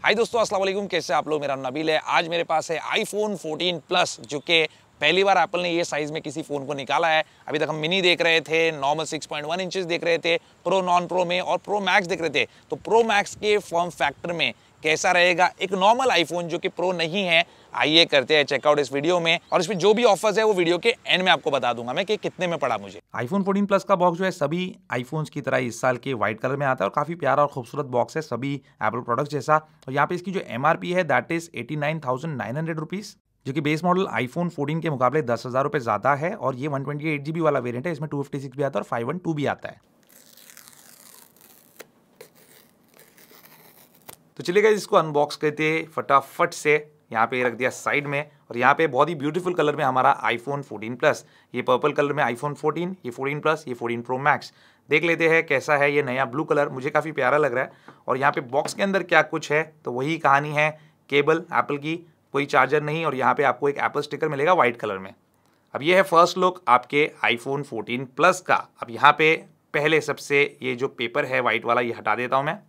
हाय दोस्तों, अस्सलाम वालेकुम। कैसे आप लोग? मेरा नाम नबील है। आज मेरे पास है आईफोन 14 प्लस, जो कि पहली बार एप्पल ने ये साइज में किसी फ़ोन को निकाला है। अभी तक हम मिनी देख रहे थे, नॉर्मल 6.1 इंचेस देख रहे थे, प्रो, नॉन प्रो में, और प्रो मैक्स देख रहे थे। तो प्रो मैक्स के फॉर्म फैक्टर में कैसा रहेगा एक नॉर्मल आईफोन जो कि प्रो नहीं है, आइए करते हैं चेकआउट इस वीडियो में। और इसमें जो भी ऑफर्स है वो वीडियो के एंड में आपको बता दूंगा मैं कि कितने में पड़ा मुझे। आईफोन 14 प्लस का बॉक्स जो है सभी आईफोन्स की तरह इस साल के व्हाइट कलर में आता है और काफ़ी प्यारा और खूबसूरत बॉक्स है सभी एप्पल प्रोडक्ट्स जैसा। और यहाँ पे इसकी जो एमआरपी है दैट इज 89,900 रुपीज़, जो कि बेस मॉडल आईफोन 14 के मुकाबले 10,000 रुपये ज़्यादा है। और ये 128GB वाला वेरियंट है, इसमें 256 भी आता है और 512 भी आता है। तो चलिए गाइस, इसको अनबॉक्स करते फटाफट से। यहाँ पे रख दिया साइड में, और यहाँ पे बहुत ही ब्यूटीफुल कलर में हमारा आईफोन 14 प्लस, ये पर्पल कलर में आईफोन 14, ये 14 प्लस, ये 14 प्रो मैक्स। देख लेते हैं कैसा है ये नया ब्लू कलर, मुझे काफ़ी प्यारा लग रहा है। और यहाँ पे बॉक्स के अंदर क्या कुछ है, तो वही कहानी है, केबल एप्पल की, कोई चार्जर नहीं, और यहाँ पे आपको एक एप्पल स्टिकर मिलेगा व्हाइट कलर में। अब ये है फर्स्ट लुक आपके आईफोन 14 प्लस का। अब यहाँ पे पहले सबसे ये जो पेपर है व्हाइट वाला, ये हटा देता हूँ मैं।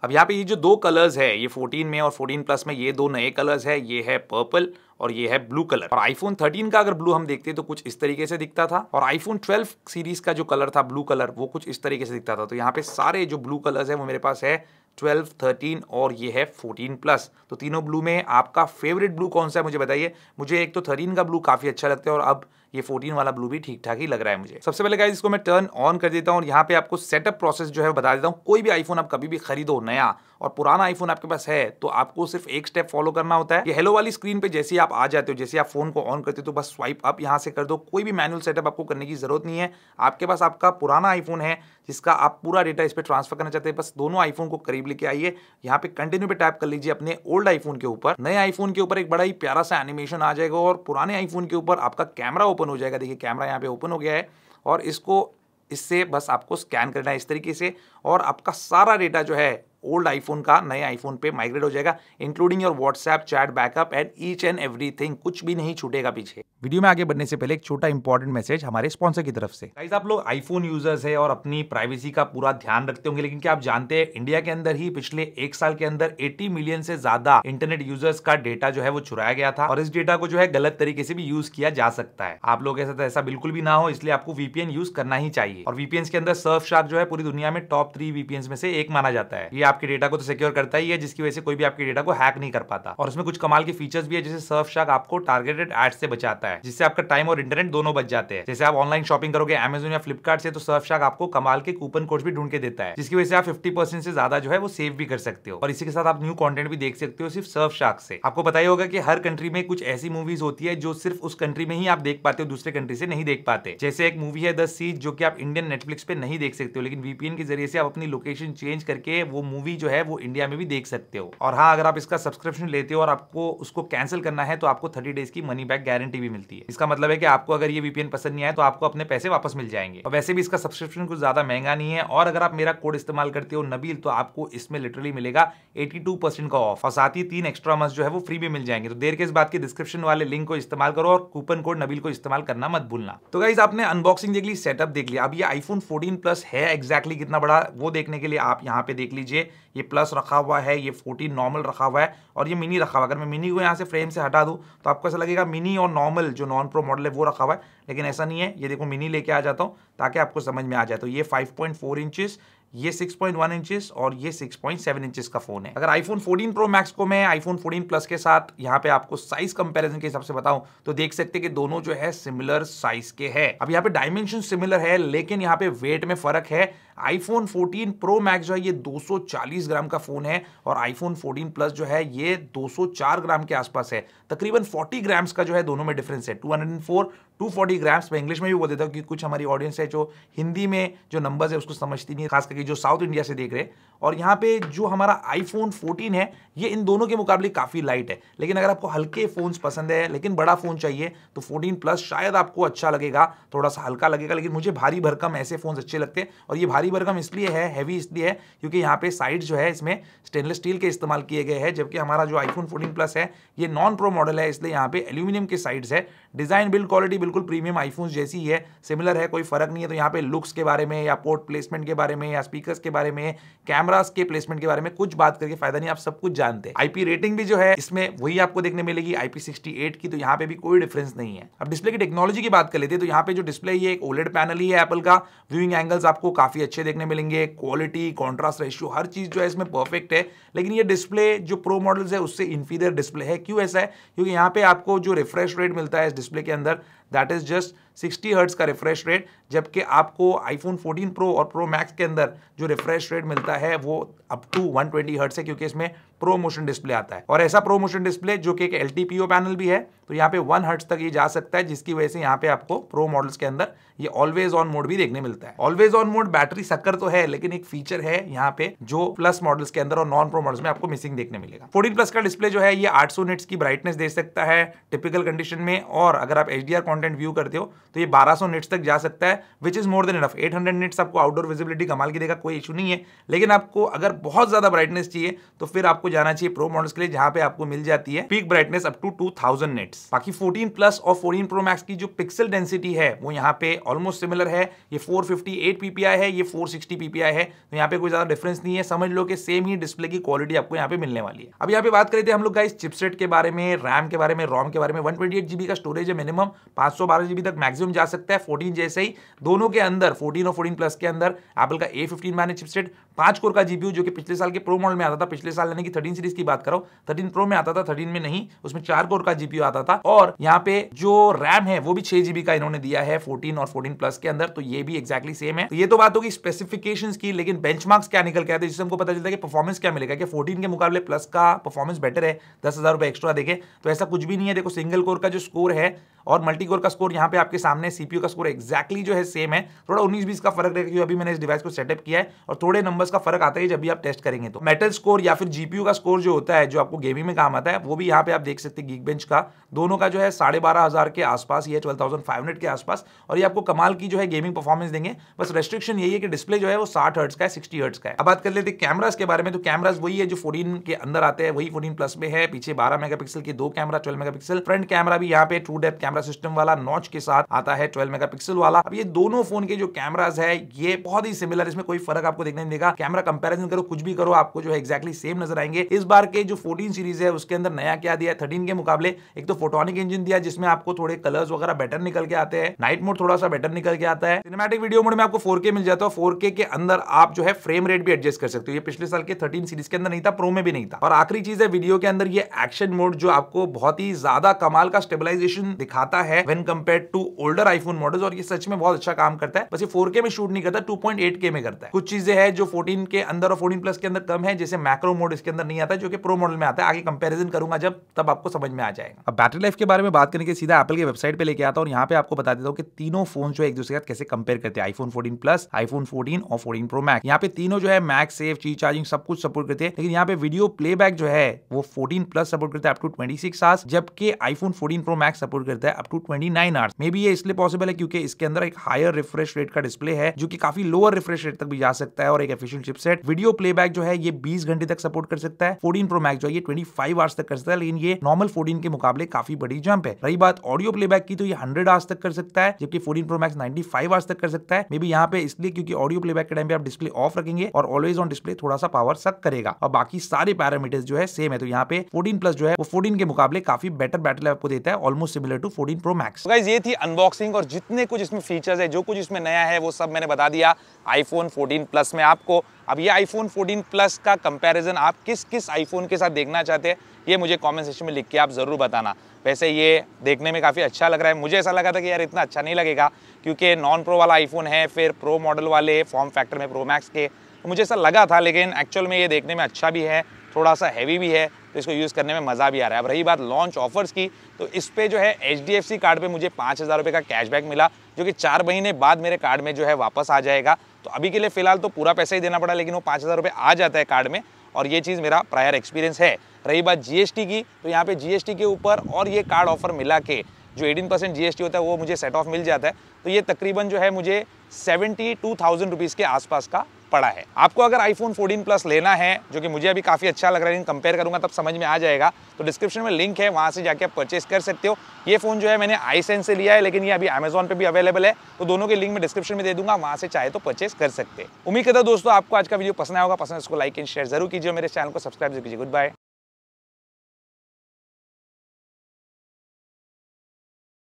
अब यहाँ पे ये जो दो कलर्स है, ये 14 में और 14 प्लस में, ये दो नए कलर्स है, ये है पर्पल और ये है ब्लू कलर। और आईफोन 13 का अगर ब्लू हम देखते तो कुछ इस तरीके से दिखता था, और आईफोन 12 सीरीज का जो कलर था ब्लू कलर, वो कुछ इस तरीके से दिखता था। तो यहाँ पे सारे जो ब्लू कलर्स है वो मेरे पास है 12, 13 और ये है 14 प्लस। तो तीनों ब्लू में आपका फेवरेट ब्लू कौन सा है मुझे बताइए। मुझे एक तो 13 का ब्लू काफी अच्छा लगता है, और अब ये 14 वाला ब्लू भी ठीक ठाक ही लग रहा है मुझे। सबसे पहले गाइस इसको मैं टर्न ऑन कर देता हूँ, और यहाँ पे आपको सेटअप प्रोसेस जो है बता देता हूँ। कोई भी आईफोन आप कभी भी खरीदो नया, और पुराना आईफोन आपके पास है, तो आपको सिर्फ एक स्टेप फॉलो करना होता है। ये हेलो वाली स्क्रीन पे जैसे ही आप आ जाते हो, जैसे आप फोन को ऑन करते हो, तो बस स्वाइप अप यहाँ से कर दो। कोई भी मैनुअल सेटअप आपको करने की जरूरत नहीं है। आपके पास आपका पुराना आईफोन है जिसका आप पूरा डेटा इस पर ट्रांसफर करना चाहते हैं, बस दोनों आईफोन को करीब लेके आइए, यहाँ पे कंटिन्यू पे टैप कर लीजिए अपने ओल्ड आईफोन के ऊपर। नए आईफोन के ऊपर एक बड़ा ही प्यारा सा एनिमेशन आ जाएगा, और पुराने आईफोन के ऊपर आपका कैमरा ओपन हो जाएगा। देखिए कैमरा यहाँ पे ओपन हो गया है, और इससे बस आपको स्कैन करना है इस तरीके से, और आपका सारा डेटा जो है ओल्ड आईफोन का नए आईफोन पे माइग्रेट हो जाएगा, including your WhatsApp, chat, backup and each and everything. कुछ भी नहीं छूटेगा पीछे। वीडियो में आगे बढ़ने से पहले एक छोटा इंपॉर्टेंट मैसेज हमारे स्पॉन्सर की तरफ से। गाइस, आप लोग आईफोन यूजर्स है और अपनी प्राइवेसी का पूरा ध्यान रखते होंगे, लेकिन क्या आप जानते हैं इंडिया के अंदर ही पिछले एक साल के अंदर 80 मिलियन से ज्यादा इंटरनेट यूजर्स का डेटा जो है वो चुराया गया था, और इस डेटा को जो है गलत तरीके से भी यूज किया जा सकता है। आप लोग ऐसा बिल्कुल भी ना हो, इसलिए आपको वीपीएन यूज करना ही चाहिए। और वीपीएन के अंदर सर्फशार्क जो है पूरी दुनिया में टॉप 3 वीपीएन में से एक माना जाता है। ये आपके डेटा को तो सिक्योर करता ही है, जिसकी वजह से कोई भी आपके डेटा को हैक नहीं कर पाता। और उसमें कुछ कमाल के फीचर्स भी है, जैसे सर्फशार्क आपको टारगेटेड एड्स से बचाता है, जिससे आपका टाइम और इंटरनेट दोनों बच जाते हैं। जैसे आप ऑनलाइन शॉपिंग करोगे अमेज़न या फ्लिपकार्ट से, तो सर्फशार्क आपको कमाल के कूपन कोड्स भी ढूंढ के देता है, जिसकी वजह से आप 50% से ज्यादा जो है वो सेव भी कर सकते हो। और इसी के साथ आप न्यू कंटेंट भी देख सकते हो सिर्फ सर्फशार्क से। आपको पता ही होगा कि हर कंट्री में कुछ ऐसी मूवीज होती है जो सिर्फ उस कंट्री में ही आप देख पाते हो, दूसरे कंट्री से नहीं देख पाते। जैसे एक मूवी है द सीज, जो कि आप इंडियन नेटफ्लिक्स पे नहीं देख सकते हो, लेकिन वीपीएन के जरिए से आप अपनी लोकेशन चेंज करके वो मूवी जो है वो इंडिया में भी देख सकते हो। और हाँ, अगर आप इसका सब्सक्रिप्शन लेते हो और आपको उसको कैंसिल करना है, तो आपको 30 डेज की मनी बैक गारंटी भी मिलती है। इसका मतलब है कि आपको अगर ये वीपीएन पसंद नहीं आए तो आपको अपने पैसे वापस मिल जाएंगे। और वैसे भी इसका सब्सक्रिप्शन कुछ ज्यादा महंगा नहीं है, और अगर आप मेरा कोड इस्तेमाल करते हो नबील, तो आपको इसमें लिटरली मिलेगा 82% का ऑफ, और साथ ही 3 एक्स्ट्रा मंथ जो है वो फ्री भी मिल जाएंगे। तो देर के इस बात की डिस्क्रिप्शन वाले लिंक को इस्तेमाल करो, और कूपन कोड नबील को इस्तेमाल करना मत भूलना। तो गाइस, आपने अनबॉक्सिंग देख ली, सेटअप देख लिया। अब ये आईफोन 14 प्लस है एग्जैक्टली कितना बड़ा, वो देखने के लिए आप यहाँ पे देख लीजिए। ये प्लस रखा हुआ है, ये 14 नॉर्मल रखा हुआ है, और ये मिनी रखा हुआ है। अगर मैं मिनी को यहाँ से फ्रेम से हटा दूँ तो आपको ऐसा लगेगा मिनी और नॉर्मल जो नॉन प्रो मॉडल है वो रखा हुआ है, लेकिन ऐसा नहीं है। ये देखो मिनी लेके आ जाता हूँ ताकि आपको समझ में आ जाए। तो ये 5.4 इंचेस, ये 6.1 इंचेस और ये 6.7 इंचेस का फोन है। अगर आईफोन 14 प्रो मैक्स को मैं आईफोन 14 प्लस के साथ यहाँ पे आपको साइज कंपैरिजन के हिसाब से बताऊं, तो देख सकते हैं कि दोनों जो है सिमिलर साइज के हैं। अब यहाँ पे डायमेंशन सिमिलर है, लेकिन यहाँ पे वेट में फर्क है। आईफोन 14 प्रो मैक्स जो है ये 240 ग्राम का फोन है, और आईफोन 14 प्लस जो है ये 204 ग्राम के आसपास है। तकरीबन 40 ग्राम्स का जो है दोनों में डिफरेंस है। 204 240 ग्राम्स। मैं इंग्लिश में भी बोल देता हूँ कि कुछ हमारी ऑडियंस है जो हिंदी में जो नंबर्स है उसको समझती नहीं है, खास करके जो साउथ इंडिया से देख रहे हैं। और यहाँ पे जो हमारा आईफोन 14 है ये इन दोनों के मुकाबले काफ़ी लाइट है, लेकिन अगर आपको हल्के फ़ोन्स पसंद है लेकिन बड़ा फ़ोन चाहिए तो 14 प्लस शायद आपको अच्छा लगेगा, थोड़ा सा हल्का लगेगा। लेकिन मुझे भारी भरकम ऐसे फ़ोन्स अच्छे लगते हैं, और ये भारी भारी भरकम इसलिए है, हैवी इसलिए है क्योंकि यहाँ पे साइड जो है इसमें स्टेनलेस स्टील के इस्तेमाल किए गए हैं, जबकि हमारा जो आईफोन 14 प्लस है ये नॉन प्रो मॉडल है, इसलिए यहाँ पे एल्यूमिनियम के साइड्स है। डिजाइन बिल्ड क्वालिटी बिल्कुल प्रीमियम आईफोन जैसी ही है, सिमिलर है, कोई फर्क नहीं है। तो यहाँ पे लुक्स के बारे में या पोर्ट प्लेसमेंट के बारे में या स्पीकर्स के बारे में, कैमरास के प्लेसमेंट के बारे में कुछ बात करके फायदा नहीं, आप सब कुछ जानते हैं। आईपी रेटिंग भी जो है इसमें वही आपको देखने मिलेगी IP68 की, तो यहाँ पे भी कोई डिफरेंस नहीं है। अब डिस्प्ले की टेक्नोलॉजी की बात कर लेते हैं, तो यहाँ पे जो डिस्प्ले ये एक OLED पैनल ही है एप्पल का। व्यूइंग एंगल्स आपको काफी अच्छे देखने मिलेंगे, क्वालिटी, कॉन्ट्रास्ट रेशियो, हर चीज जो है इसमें परफेक्ट है। लेकिन ये डिस्प्ले जो प्रो मॉडल्स है उससे इंफीरियर डिस्प्ले है। क्यों ऐसा है? क्योंकि यहाँ पे आपको जो रिफ्रेश रेट मिलता है इस डिस्प्ले के अंदर दैट इज जस्ट 60 हर्ट्ज का रिफ्रेश रेट, जबकि आपको आईफोन 14 प्रो और प्रो मैक्स के अंदर जो रिफ्रेश रेट मिलता है वो अप टू 120 हर्ट्ज है, क्योंकि इसमें प्रो मोशन डिस्प्ले आता है। और ऐसा प्रो मोशन डिस्प्ले जो कि एक LTPO पैनल भी है, तो यहाँ पे 1 हर्ट्ज तक ये जा सकता है, जिसकी वजह से यहाँ पे आपको प्रो मॉडल्स के अंदर ये ऑलवेज ऑन मोड भी देखने मिलता है। ऑलवेज ऑन मोड बैटरी सक्कर तो है, लेकिन एक फीचर है यहाँ पे जो प्लस मॉडल्स के अंदर और नॉन प्रो मॉडल्स में आपको मिसिंग देखने मिलेगा। 14 प्लस का डिस्प्ले जो है ये 800 निट्स की ब्राइटनेस दे सकता है टिपिकल कंडीशन में, और अगर आप HDR कंटेंट व्यू करते हो तो ये 1200 निट्स तक जा सकता है, which is more than enough. 800 nits आपको आउटडोर विजिबिलिटी कमाल की देगा, कोई इशू नहीं है। लेकिन आपको अगर बहुत ज्यादा ब्राइटनेस चाहिए तो फिर आपको जाना चाहिए प्रो मॉडल्स के लिए, जहां पे आपको मिल जाती है peak brightness up to 2000 nits. बाकी 14 प्लस और 14 प्रो मैक्स की जो पिक्सल डेंसिटी है वो यहाँ पे ऑलमोस्ट सिमिलर है। ये 458 ppi है, ये 460 ppi है, तो यहाँ पे कोई ज्यादा डिफरेंस नहीं है। समझ लो कि सेम ही डिस्प्ले की क्वालिटी आपको यहाँ पे मिलने वाली है। अब यहाँ पे बात करते हैं हम लोग गाइस चिपसेट के बारे में, रैम के बारे में, रोम के बारे में। 128 GB का स्टोरेज है मिनिमम, 512 GB तक मैक्सिमम जा सकता है। 14 जैसे ही दोनों के अंदर 14 और 14 प्लस के अंदर एप्पल का A15 मैनेज चिपसेट, 5 कोर का GPU जो कि पिछले साल के प्रो मॉडल में आता था, पिछले साल यानी कि 13 सीरीज की बात करो, 13 प्रो में आता था, 13 में नहीं, उसमें 4 कोर का GPU आता था। और यहाँ पे जो रैम है वो भी 6 GB का इन्होंने दिया है 14 और 14 प्लस के अंदर, तो ये भी एक्जैक्टली सेम है। तो ये तो बात होगी स्पेसिफिकेशंस की, लेकिन बेंचमार्क्स क्या निकल के आते हैं जिससे हमको पता चलता है कि परफॉर्मेंस क्या मिलेगा, कि 14 के मुकाबले प्लस का परफॉर्मेंस बेटर है, 10,000 रुपए एक्स्ट्रा देखे, तो ऐसा कुछ भी नहीं है। देखो सिंगल कोर का जो स्कोर है और मल्टी कोर का स्कोर यहाँ पे आपके सामने, CPU का स्कोर एक्जैक्टली जो है सेम है, थोड़ा 19-20 का फर्क रहेगा, क्योंकि अभी मैंने इस डिवाइस को सेटअप किया है, और थोड़े नंबर्स का फर्क आता है जब भी आप टेस्ट करेंगे। तो मेटल स्कोर या फिर GPU का स्कोर जो होता है, जो आपको गेमिंग में काम आता है, वो भी यहाँ पे आप देख सकते हैं Geekbench का, दोनों का जो है 12,500 के आसपास, ये 12,500 के आसपास, और ये आपको कमाल की जो है गेमिंग परफॉर्मेंस देंगे। बस रेस्ट्रिक्शन यही है कि डिस्प्ले जो है वो 60 हर्ट्ज का है, 60 हर्ट्ज का है। अब बात कर लेते हैं कैमरास के बारे में, तो कैमरास वही है जो 14 के अंदर आते हैं, वही 14 प्लस में है। पीछे 12 मेगापिक्सल के 2 कैमरा, 12 मेगापिक्सल फ्रंट कैमरा भी यहाँ पे ट्रू डेप्थ कैमरा सिस्टम वाला नॉच के साथ आता है, 12 मेगापिक्सल वाला। अब ये दोनों फोन के जो कैमरास है ये बहुत ही सिमिलर, इसमें कोई फर्क आपको देखने नहीं देगा। कैमरा कंपैरिजन करो, कुछ भी करो, आपको जो है एक्जैक्टली सेम नजर आएंगे। इस बार के जो 14 सीरीज है उसके अंदर नया क्या दिया है 13 के मुकाबले, एक तो फोटोनिक इंजन दिया जिसमें आपको थोड़े कलर्स वगैरह बेटर निकल के आते हैं, नाइट मोड थोड़ा सा बेटर निकल के आता है, सिनेमैटिक वीडियो मोड में आपको 4K मिल जाता है। 4K के अंदर आप जो है फ्रेम रेट भी एडजस्ट कर सकते हो, ये पिछले साल के 13 सीरीज के अंदर नहीं था, प्रो में भी नहीं था। और आखिरी चीज है वीडियो के अंदर ये एक्शन मोड, जो आपको बहुत ही ज्यादा कमाल का स्टेबलाइजेशन दिखाता है when compared to older iPhone models, और ये सच में बहुत अच्छा काम करता है। बस ये 4K में शूट नहीं करता, 2.8K में करता है। कुछ चीजें हैं जो 14 के अंदर और 14 प्लस के अंदर कम है, जैसे मैक्रो मोड इसके अंदर नहीं आता, जो कि प्रो मॉडल में आता है। आगे कंपैरिजन करूंगा जब, तब आपको समझ में आ जाएगा। अब बैटरी लाइफ के बारे में बात करने के सीधा एप्पल के वेबसाइट पे लेके आता हूं, और यहाँ पे आपको बता देता हूं कि तीनों फोन जो एक दूसरे के साथ कैसे कंपेयर करते हैं, आईफोन 14 प्लस, आईफोन 14 और 14 प्रो मैक्स। यहाँ पे तीनों जो है मैक्स सेफ, ची चार्जिंग सब कुछ सपोर्ट करते हैं, लेकिन यहाँ पे वीडियो प्लेबैक जो है वो 14 प्लस सपोर्ट करता है अप टू 26 आवर्स, जबकि आईफोन 14 प्रो मैक्स सपोर्ट करता है up to 29 hours. Maybe ये इसलिए पॉसिबल है क्योंकि इसके अंदर एक हायर रिफ्रेश रेट का डिस्प्ले है, जो कि काफी लोअर रिफ्रेश रेट तक भी जा सकता है, और एक एफिशिएंट चिपसेट। वीडियो प्लेबैक जो है ये 20 घंटे तक सपोर्ट कर सकता है। 14 प्रो मैक्स जो है ये 25 आवर्स तक कर सकता है, लेकिन ये नॉर्मल 14 के मुकाबले काफी बड़ी जंप है। रही बात ऑडियो प्लेबैक की, तो ये 100 आवर्स तक कर सकता है, जबकि 14 प्रो मैक्स 95 आवर्स तक कर सकता है। मे बी यहाँ पे इसलिए क्योंकि ऑडियो प्लेबैक के टाइम पे आप डिस्प्ले ऑफ रखेंगे और ऑलवेज ऑन डिस्प्ले थोड़ा सा पावर सक करेगा, और बाकी सारे पैरामीटर्स जो है सेम है। तो यहाँ पे 14 प्लस जो है वो 14 के मुकाबले काफी बेटर बैटरी लाइफ आपको देता है, almost similar to 14 pro max. Guys ये थी अनबॉक्सिंग, और जितने कुछ इसमें फीचर्स है, जो कुछ इसमें नया है वो सब मैंने बता दिया आईफोन 14 प्लस में आपको। अब ये आईफोन 14 प्लस का कंपैरिजन आप किस किस आईफोन के साथ देखना चाहते हैं, ये मुझे कमेंट सेक्शन में लिख के आप जरूर बताना। वैसे ये देखने में काफ़ी अच्छा लग रहा है, मुझे ऐसा लगा था कि यार इतना अच्छा नहीं लगेगा, क्योंकि नॉन प्रो वाला आईफोन है, फिर प्रो मॉडल वाले फॉर्म फैक्टर में प्रो मैक्स के, तो मुझे ऐसा लगा था। लेकिन एक्चुअल में ये देखने में अच्छा भी है, थोड़ा सा हैवी भी है, तो इसको यूज़ करने में मज़ा भी आ रहा है। अब रही बात लॉन्च ऑफर्स की, तो इस पे जो है HDFC कार्ड पे मुझे 5,000 रुपये का कैशबैक मिला, जो कि 4 महीने बाद मेरे कार्ड में जो है वापस आ जाएगा। तो अभी के लिए फ़िलहाल तो पूरा पैसा ही देना पड़ा, लेकिन वो 5,000 रुपये आ जाता है कार्ड में, और ये चीज़ मेरा प्रायर एक्सपीरियंस है। रही बात GST की, तो यहाँ पे GST के ऊपर और ये कार्ड ऑफर मिला के जो 18% GST होता है वो मुझे सेट ऑफ मिल जाता है। तो ये तकरीबन जो है मुझे 72,000 रुपीज़ के आसपास का पड़ा है। आपको अगर आईफोन 14 प्लस लेना है, जो कि मुझे अभी काफ़ी अच्छा लग रहा है, लेकिन कंपेयर करूंगा तब समझ में आ जाएगा, तो डिस्क्रिप्शन में लिंक है, वहां से जाके आप परचेस कर सकते हो। ये फ़ोन जो है मैंने iSense से लिया है, लेकिन ये अभी अमेजॉन पे भी अवेलेबल है, तो दोनों के लिंक मैं डिस्क्रिप्शन में दे दूंगा, वहां से चाहे तो परचेस कर सकते हैं। उम्मीद करता हूं दोस्तों आपको आज का वीडियो पसंद आया होगा। पसंद इसको लाइक एंड शेयर जरूर कीजिए, मेरे चैनल को सब्सक्राइब जरूर कीजिए। Good bye.